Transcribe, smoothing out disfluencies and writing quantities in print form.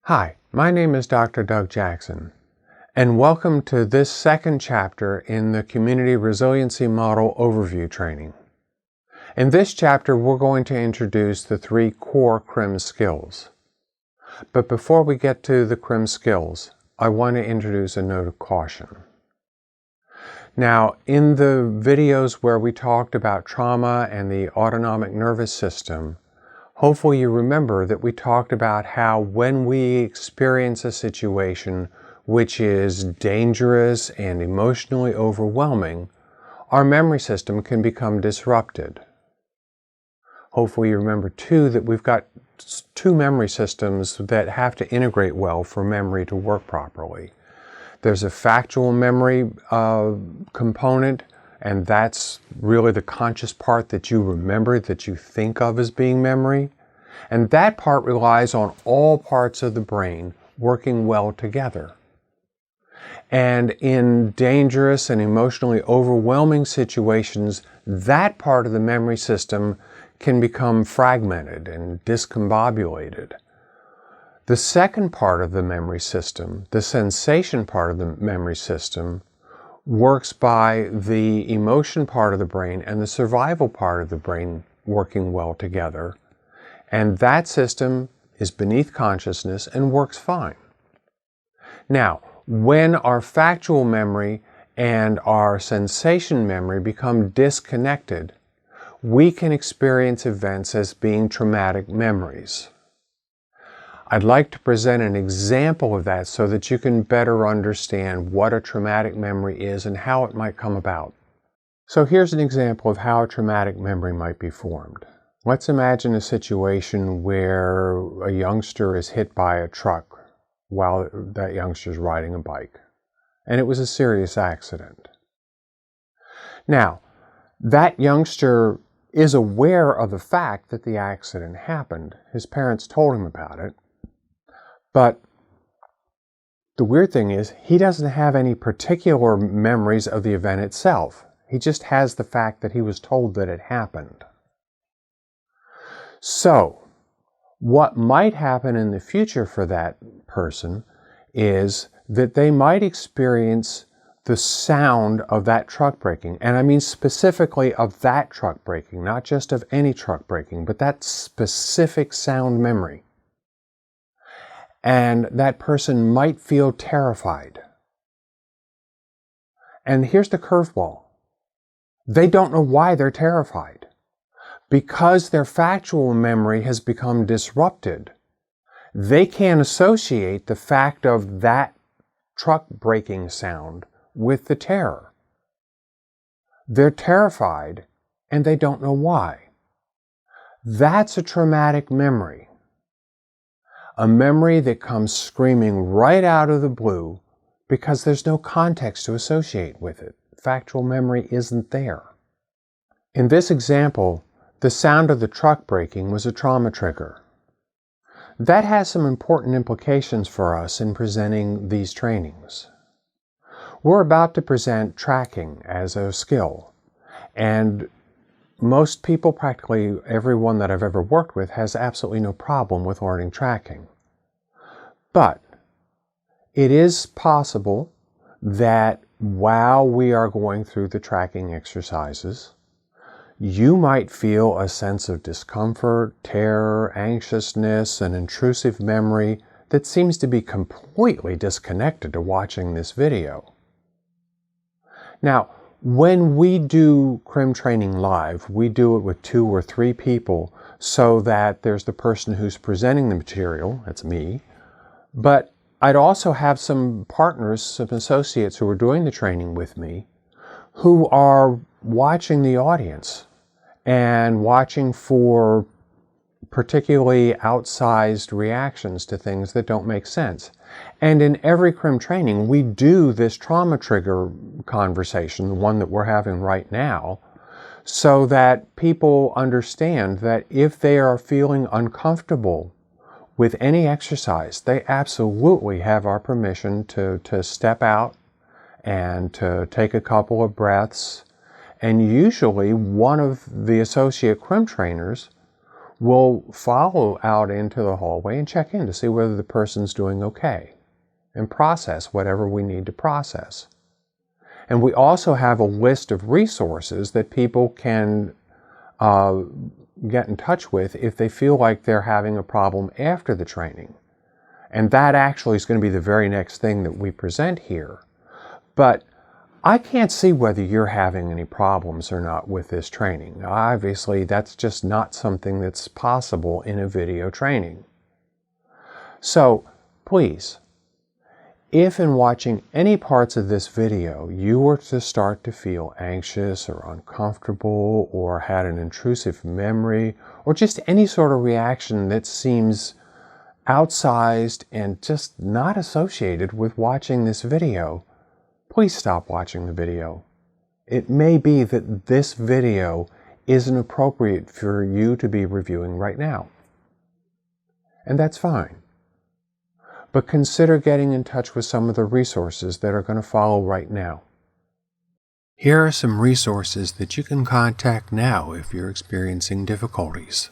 Hi, my name is Dr. Doug Jackson, and welcome to this second chapter in the Community Resiliency Model Overview Training. In this chapter, we're going to introduce the 3 core CRIM skills. But before we get to the CRIM skills, I want to introduce a note of caution. Now, in the videos where we talked about trauma and the autonomic nervous system, hopefully you remember that we talked about how when we experience a situation which is dangerous and emotionally overwhelming, our memory system can become disrupted. Hopefully you remember too that we've got 2 memory systems that have to integrate well for memory to work properly. There's a factual memory component, and that's really the conscious part that you remember, that you think of as being memory. And that part relies on all parts of the brain working well together. And in dangerous and emotionally overwhelming situations, that part of the memory system can become fragmented and discombobulated. The second part of the memory system, the sensation part of the memory system, works by the emotion part of the brain and the survival part of the brain working well together. And that system is beneath consciousness and works fine. Now, when our factual memory and our sensation memory become disconnected, we can experience events as being traumatic memories. I'd like to present an example of that so that you can better understand what a traumatic memory is and how it might come about. So here's an example of how a traumatic memory might be formed. Let's imagine a situation where a youngster is hit by a truck while that youngster is riding a bike, and it was a serious accident. Now, that youngster is aware of the fact that the accident happened. His parents told him about it. But the weird thing is, he doesn't have any particular memories of the event itself. He just has the fact that he was told that it happened. So, what might happen in the future for that person is that they might experience the sound of that truck braking. And I mean specifically of that truck braking, not just of any truck braking, but that specific sound memory. And that person might feel terrified. And here's the curveball. They don't know why they're terrified. Because their factual memory has become disrupted, they can't associate the fact of that truck braking sound with the terror. They're terrified and they don't know why. That's a traumatic memory. A memory that comes screaming right out of the blue because there's no context to associate with it. Factual memory isn't there. In this example, the sound of the truck braking was a trauma trigger. That has some important implications for us in presenting these trainings. We're about to present tracking as a skill, and most people, practically everyone that I've ever worked with, has absolutely no problem with learning tracking. But it is possible that while we are going through the tracking exercises, you might feel a sense of discomfort, terror, anxiousness, and intrusive memory that seems to be completely disconnected to watching this video. Now, when we do CRIM training live, we do it with 2 or 3 people so that there's the person who's presenting the material, that's me, but I'd also have some partners, some associates who are doing the training with me, who are watching the audience and watching for particularly outsized reactions to things that don't make sense. And in every CRIM training, we do this trauma trigger conversation, the one that we're having right now, so that people understand that if they are feeling uncomfortable with any exercise, they absolutely have our permission to step out and to take a couple of breaths. And usually one of the associate CRIM trainers we'll follow out into the hallway and check in to see whether the person's doing okay and process whatever we need to process. And we also have a list of resources that people can get in touch with if they feel like they're having a problem after the training. And that actually is going to be the very next thing that we present here. But I can't see whether you're having any problems or not with this training. Obviously, that's just not something that's possible in a video training. So, please, if in watching any parts of this video you were to start to feel anxious or uncomfortable or had an intrusive memory or just any sort of reaction that seems outsized and just not associated with watching this video, please stop watching the video. It may be that this video isn't appropriate for you to be reviewing right now. And that's fine. But consider getting in touch with some of the resources that are going to follow right now. Here are some resources that you can contact now if you're experiencing difficulties.